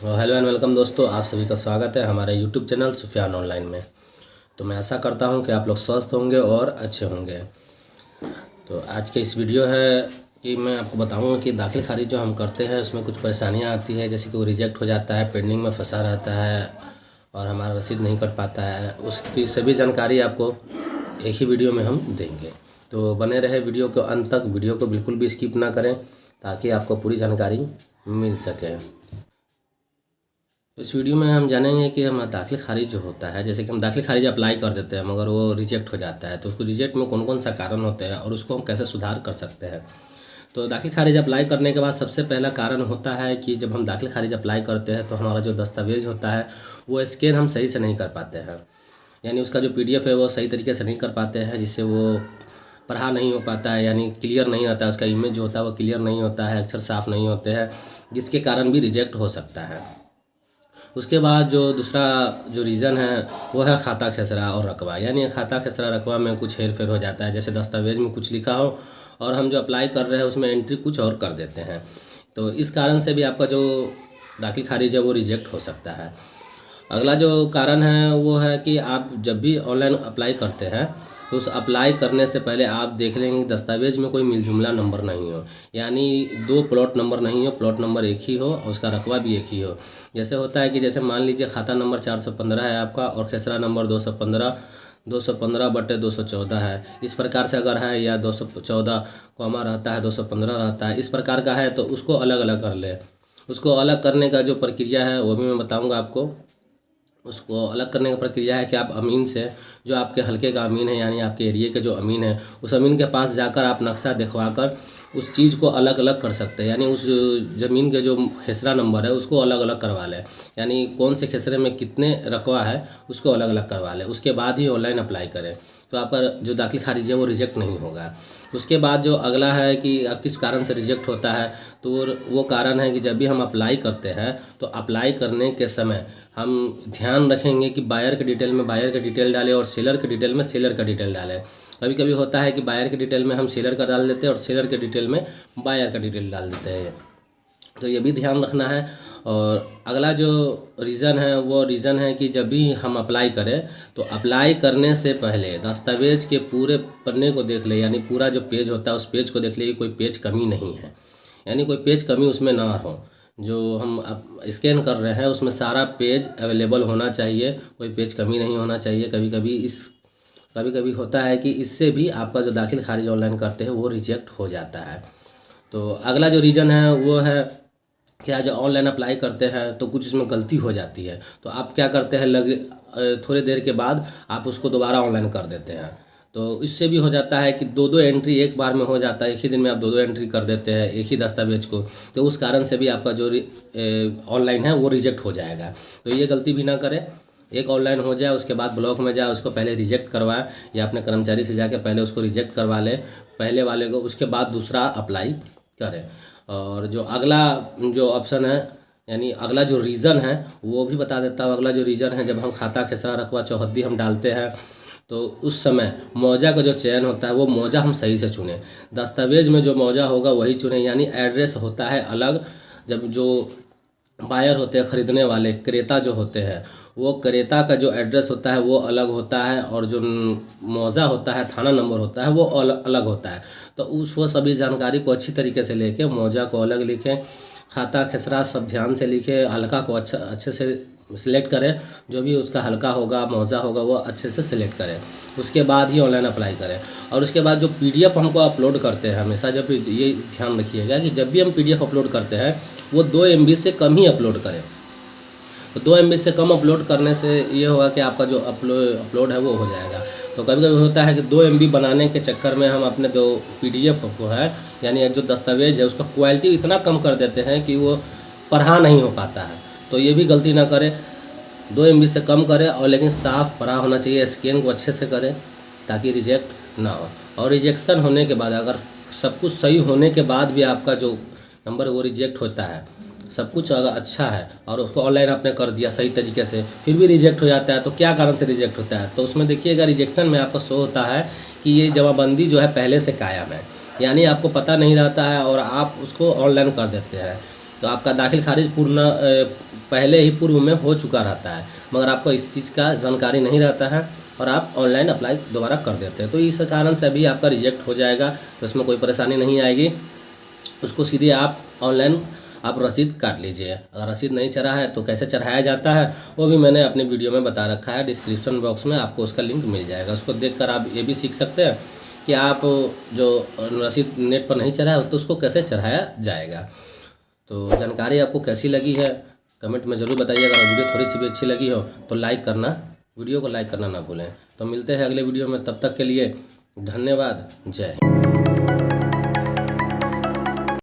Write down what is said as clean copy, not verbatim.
Hello and welcome दोस्तों, आप सभी का स्वागत है हमारे यूट्यूब चैनल सुफियान ऑनलाइन में। तो मैं आशा करता हूं कि आप लोग स्वस्थ होंगे और अच्छे होंगे। तो आज के इस वीडियो है कि मैं आपको बताऊंगा कि दाखिल खारिज जो हम करते हैं उसमें कुछ परेशानियां आती है, जैसे कि वो रिजेक्ट हो जाता है, पेंडिंग में फंसा रहता है और हमारा रसीद नहीं कट पाता है। उसकी सभी जानकारी आपको एक ही वीडियो में हम देंगे। तो बने रहे वीडियो के अंत तक, वीडियो को बिल्कुल भी स्किप ना करें ताकि आपको पूरी जानकारी मिल सके। इस वीडियो में हम जानेंगे कि हमारा दाखिल खारिज जो होता है, जैसे कि हम दाखिल खारिज अप्लाई कर देते हैं मगर वो रिजेक्ट हो जाता है, तो उसको रिजेक्ट में कौन कौन सा कारण होते हैं और उसको हम कैसे सुधार कर सकते हैं। तो दाखिल खारिज अप्लाई करने के बाद सबसे पहला कारण होता है कि जब हम दाखिल खारिज अप्लाई करते हैं तो हमारा जो दस्तावेज होता है वो स्कैन हम सही से नहीं कर पाते हैं, यानी उसका जो PDF है वो सही तरीके से नहीं कर पाते हैं, जिससे वो पढ़ा नहीं हो पाता है, यानी क्लियर नहीं आता है। उसका इमेज जो होता है वो क्लियर नहीं होता है, अक्षर साफ नहीं होते हैं, जिसके कारण भी रिजेक्ट हो सकता है। उसके बाद जो दूसरा जो रीज़न है वो है खाता खेसरा और रकबा, यानी खाता खेसरा रकबा में कुछ हेर फेर हो जाता है। जैसे दस्तावेज में कुछ लिखा हो और हम जो अप्लाई कर रहे हैं उसमें एंट्री कुछ और कर देते हैं, तो इस कारण से भी आपका जो दाखिल खारिज है वो रिजेक्ट हो सकता है। अगला जो कारण है वो है कि आप जब भी ऑनलाइन अप्लाई करते हैं तो उस अप्लाई करने से पहले आप देख लेंगे कि दस्तावेज में कोई मिलजुमला नंबर नहीं हो, यानी दो प्लॉट नंबर नहीं हो, प्लॉट नंबर एक ही हो और उसका रकबा भी एक ही हो। जैसे होता है कि जैसे मान लीजिए खाता नंबर 415 है आपका और खेसरा नंबर 215/214 है, इस प्रकार से अगर है, या 214 कॉमा रहता है, 215 रहता है, इस प्रकार का है, तो उसको अलग अलग कर ले। उसको अलग करने का जो प्रक्रिया है वो भी मैं बताऊंगा आपको। उसको अलग करने का प्रक्रिया है कि आप अमीन से, जो आपके हलके का अमीन है यानी आपके एरिए के जो अमीन है, उस अमीन के पास जाकर आप नक्शा दिखवाकर उस चीज़ को अलग अलग कर सकते हैं, यानी उस ज़मीन के जो खेसरा नंबर है उसको अलग अलग करवा लें, यानी कौन से खेसरे में कितने रकबा है उसको अलग अलग करवा लें। उसके बाद ही ऑनलाइन अप्लाई करें, तो आपका जो दाखिल खारिज है वो रिजेक्ट नहीं होगा। उसके बाद जो अगला है कि अब किस कारण से रिजेक्ट होता है, तो वो कारण है कि जब भी हम अप्लाई करते हैं तो अप्लाई करने के समय हम ध्यान रखेंगे कि बायर के डिटेल में बायर का डिटेल डालें और सेलर के डिटेल में सेलर का डिटेल डालें। कभी कभी होता है कि बायर के डिटेल में हम सेलर का डाल देते हैं और सेलर के डिटेल में बायर का डिटेल डाल देते हैं, तो ये भी ध्यान रखना है। और अगला जो रीज़न है वो रीज़न है कि जब भी हम अप्लाई करें तो अप्लाई करने से पहले दस्तावेज के पूरे पन्ने को देख ले, यानी पूरा जो पेज होता है उस पेज को देख ले कि कोई पेज कमी नहीं है, यानी कोई पेज कमी उसमें ना हो। जो हम अब स्कैन कर रहे हैं उसमें सारा पेज अवेलेबल होना चाहिए, कोई पेज कमी नहीं होना चाहिए। कभी कभी होता है कि इससे भी आपका जो दाखिल खारिज ऑनलाइन करते हैं वो रिजेक्ट हो जाता है। तो अगला जो रीज़न है वो है कि आज ऑनलाइन अप्लाई करते हैं तो कुछ इसमें गलती हो जाती है, तो आप क्या करते हैं, थोड़ी देर के बाद आप उसको दोबारा ऑनलाइन कर देते हैं। तो इससे भी हो जाता है कि दो दो एंट्री एक बार में हो जाता है, एक ही दिन में आप दो दो एंट्री कर देते हैं एक ही दस्तावेज को, तो उस कारण से भी आपका जो ऑनलाइन है वो रिजेक्ट हो जाएगा। तो ये गलती भी ना करें, एक ऑनलाइन हो जाए उसके बाद ब्लॉक में जाए, उसको पहले रिजेक्ट करवाएं या अपने कर्मचारी से जाके पहले उसको रिजेक्ट करवा लें पहले वाले को, उसके बाद दूसरा अप्लाई करें। और जो अगला जो ऑप्शन है, यानी अगला जो रीज़न है वो भी बता देता हूँ। अगला जो रीज़न है, जब हम खाता खेसरा रकबा चौहद्दी हम डालते हैं तो उस समय मौजा का जो चयन होता है वो मौजा हम सही से चुनें। दस्तावेज में जो मौजा होगा वही चुनें, यानी एड्रेस होता है अलग। जब जो बायर होते हैं, ख़रीदने वाले क्रेता जो होते हैं, वो क्रेता का जो एड्रेस होता है वो अलग होता है और जो मौजा होता है, थाना नंबर होता है वो अलग होता है। तो वो सभी जानकारी को अच्छी तरीके से लेके मौजा को अलग लिखें, खाता खेसरा सब ध्यान से लिखें, हल्का को अच्छे से सिलेक्ट करें, जो भी उसका हल्का होगा मौजा होगा वो अच्छे से सिलेक्ट करें, उसके बाद ही ऑनलाइन अप्लाई करें। और उसके बाद जो PDF हमको अपलोड करते हैं, हमेशा जब भी ये ध्यान रखिएगा कि जब भी हम PDF अपलोड करते हैं वो 2 MB से कम ही अपलोड करें। तो 2 MB से कम अपलोड करने से ये होगा कि आपका जो अपलोड है वो हो जाएगा। तो कभी कभी होता है कि 2 MB बनाने के चक्कर में हम अपने जो PDF को है, यानी जो दस्तावेज है उसका क्वालिटी इतना कम कर देते हैं कि वो पढ़ा नहीं हो पाता है। तो ये भी गलती ना करें, 2 MB से कम करें और लेकिन साफ़ पढ़ा होना चाहिए, स्कैन को अच्छे से करें ताकि रिजेक्ट ना हो। और रिजेक्शन होने के बाद, अगर सब कुछ सही होने के बाद भी आपका जो नंबर वो रिजेक्ट होता है, सब कुछ अगर अच्छा है और उसको ऑनलाइन आपने कर दिया सही तरीके से, फिर भी रिजेक्ट हो जाता है, तो क्या कारण से रिजेक्ट होता है। तो उसमें देखिएगा रिजेक्शन में आपको शो होता है कि ये जमाबंदी जो है पहले से कायम है, यानी आपको पता नहीं रहता है और आप उसको ऑनलाइन कर देते हैं। तो आपका दाखिल खारिज पहले ही पूर्व में हो चुका रहता है, मगर आपको इस चीज़ का जानकारी नहीं रहता है और आप ऑनलाइन अप्लाई दोबारा कर देते हैं, तो इस कारण से भी आपका रिजेक्ट हो जाएगा। तो इसमें कोई परेशानी नहीं आएगी, उसको सीधे आप ऑनलाइन आप रसीद काट लीजिए। अगर रसीद नहीं चढ़ा है तो कैसे चढ़ाया जाता है वो भी मैंने अपने वीडियो में बता रखा है, डिस्क्रिप्शन बॉक्स में आपको उसका लिंक मिल जाएगा। उसको देखकर आप ये भी सीख सकते हैं कि आप जो रसीद नेट पर नहीं चढ़ा है तो उसको कैसे चढ़ाया जाएगा। तो जानकारी आपको कैसी लगी है कमेंट में ज़रूर बताइएगा। अगर वीडियो थोड़ी सी भी अच्छी लगी हो तो वीडियो को लाइक करना ना भूलें। तो मिलते हैं अगले वीडियो में, तब तक के लिए धन्यवाद, जय हिंद।